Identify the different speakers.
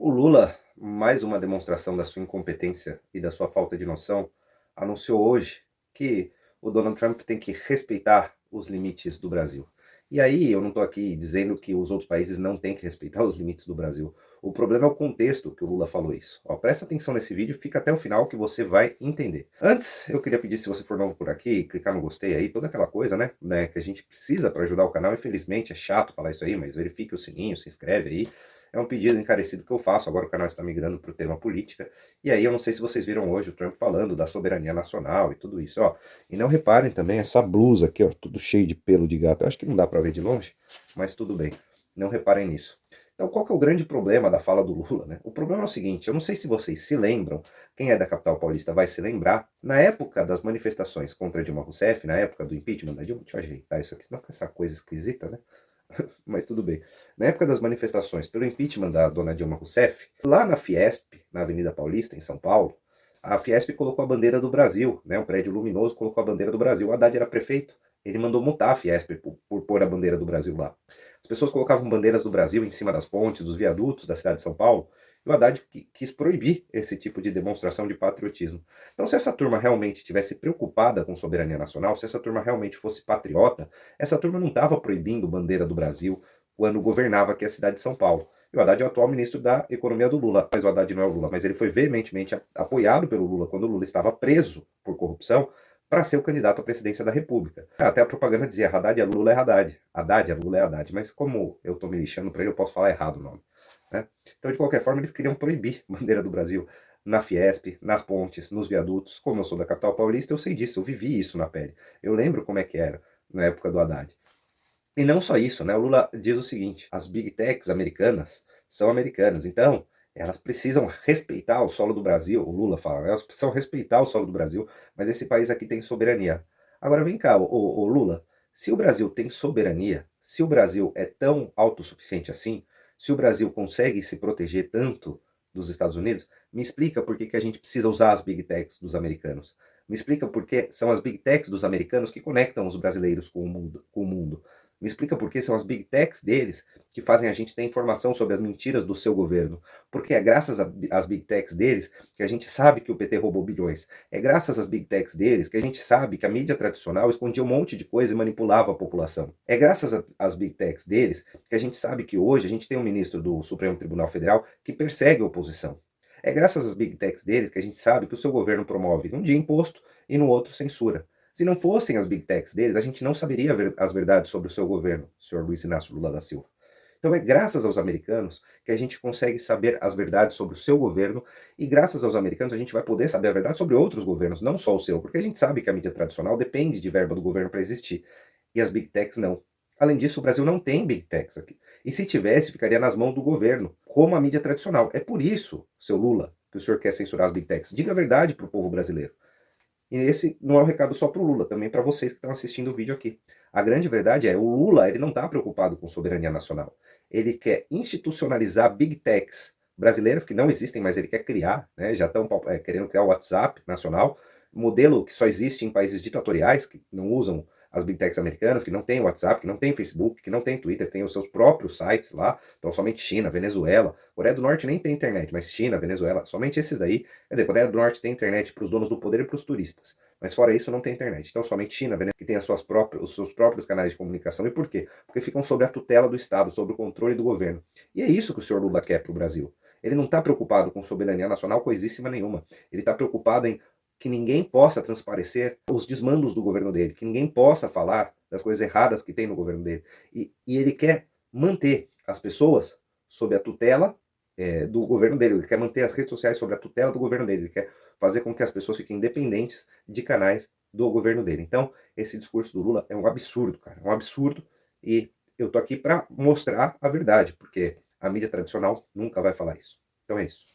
Speaker 1: O Lula, mais uma demonstração da sua incompetência e da sua falta de noção, anunciou hoje que o Donald Trump tem que respeitar os limites do Brasil. E aí, eu não estou aqui dizendo que os outros países não têm que respeitar os limites do Brasil. O problema é o contexto que o Lula falou isso. Ó, presta atenção nesse vídeo, fica até o final que você vai entender. Antes, eu queria pedir, se você for novo por aqui, clicar no gostei aí, toda aquela coisa, né, que a gente precisa para ajudar o canal. Infelizmente, é chato falar isso aí, mas verifique o sininho, se inscreve aí. É um pedido encarecido que eu faço, agora o canal está migrando para o tema política, e aí eu não sei se vocês viram hoje o Trump falando da soberania nacional e tudo isso, ó. E não reparem também essa blusa aqui, ó, tudo cheio de pelo de gato. Eu acho que não dá para ver de longe, mas tudo bem. Não reparem nisso. Então, qual que é o grande problema da fala do Lula, né? O problema é o seguinte, eu não sei se vocês se lembram, quem é da capital paulista vai se lembrar, na época das manifestações contra Dilma Rousseff, na época do impeachment da Dilma, deixa eu ajeitar isso aqui, senão fica essa coisa esquisita, né? Mas tudo bem. Na época das manifestações pelo impeachment da dona Dilma Rousseff, lá na Fiesp, na Avenida Paulista, em São Paulo, a Fiesp colocou a bandeira do Brasil, né? Um prédio luminoso colocou a bandeira do Brasil. O Haddad era prefeito, ele mandou multar a Fiesp por pôr a bandeira do Brasil lá. As pessoas colocavam bandeiras do Brasil em cima das pontes, dos viadutos da cidade de São Paulo, e o Haddad quis proibir esse tipo de demonstração de patriotismo. Então, se essa turma realmente tivesse preocupada com soberania nacional, se essa turma realmente fosse patriota, essa turma não estava proibindo bandeira do Brasil quando governava aqui a cidade de São Paulo. E o Haddad é o atual ministro da Economia do Lula, mas o Haddad não é o Lula, mas ele foi veementemente apoiado pelo Lula quando o Lula estava preso por corrupção para ser o candidato à presidência da República. Até a propaganda dizia, Haddad é Lula é Haddad, Haddad é Lula é Haddad, mas como eu estou me lixando para ele, eu posso falar errado o nome. Né? Então, de qualquer forma, eles queriam proibir a bandeira do Brasil na Fiesp, nas pontes, nos viadutos. Como eu sou da capital paulista, eu sei disso, eu vivi isso na pele. Eu lembro como é que era na época do Haddad. E não só isso, né? O Lula diz o seguinte, as big techs americanas são americanas, então elas precisam respeitar o solo do Brasil, o Lula fala, né? Elas precisam respeitar o solo do Brasil, mas esse país aqui tem soberania. Agora vem cá, o Lula, se o Brasil tem soberania, se o Brasil é tão autossuficiente assim, se o Brasil consegue se proteger tanto dos Estados Unidos, me explica por que a gente precisa usar as big techs dos americanos. Me explica por que são as big techs dos americanos que conectam os brasileiros com o mundo. Me explica por que são as big techs deles que fazem a gente ter informação sobre as mentiras do seu governo. Porque é graças às big techs deles que a gente sabe que o PT roubou bilhões. É graças às big techs deles que a gente sabe que a mídia tradicional escondia um monte de coisa e manipulava a população. É graças às big techs deles que a gente sabe que hoje a gente tem um ministro do Supremo Tribunal Federal que persegue a oposição. É graças às big techs deles que a gente sabe que o seu governo promove um dia imposto e no outro censura. Se não fossem as big techs deles, a gente não saberia as verdades sobre o seu governo, senhor Luiz Inácio Lula da Silva. Então é graças aos americanos que a gente consegue saber as verdades sobre o seu governo e graças aos americanos a gente vai poder saber a verdade sobre outros governos, não só o seu, porque a gente sabe que a mídia tradicional depende de verba do governo para existir e as big techs não. Além disso, o Brasil não tem big techs aqui. E se tivesse, ficaria nas mãos do governo, como a mídia tradicional. É por isso, seu Lula, que o senhor quer censurar as big techs. Diga a verdade para o povo brasileiro. E esse não é um recado só para o Lula, também para vocês que estão assistindo o vídeo aqui. A grande verdade é, o Lula ele não está preocupado com soberania nacional. Ele quer institucionalizar big techs brasileiras que não existem, mas ele quer criar, né? Já estão querendo criar o WhatsApp nacional, modelo que só existe em países ditatoriais, que não usam as big techs americanas, que não tem WhatsApp, que não tem Facebook, que não tem Twitter, tem os seus próprios sites lá, então somente China, Venezuela, Coreia do Norte nem tem internet, mas China, Venezuela, somente esses daí. Quer dizer, Coreia do Norte tem internet para os donos do poder e para os turistas, mas fora isso não tem internet. Então somente China, Venezuela, que tem os seus próprios canais de comunicação. E por quê? Porque ficam sob a tutela do Estado, sob o controle do governo. E é isso que o senhor Lula quer para o Brasil. Ele não está preocupado com soberania nacional coisíssima nenhuma. Ele está preocupado em que ninguém possa transparecer os desmandos do governo dele, que ninguém possa falar das coisas erradas que tem no governo dele. E ele quer manter as pessoas sob a tutela do governo dele, ele quer manter as redes sociais sob a tutela do governo dele, ele quer fazer com que as pessoas fiquem independentes de canais do governo dele. Então, esse discurso do Lula é um absurdo, cara, é um absurdo, e eu tô aqui para mostrar a verdade, porque a mídia tradicional nunca vai falar isso. Então é isso.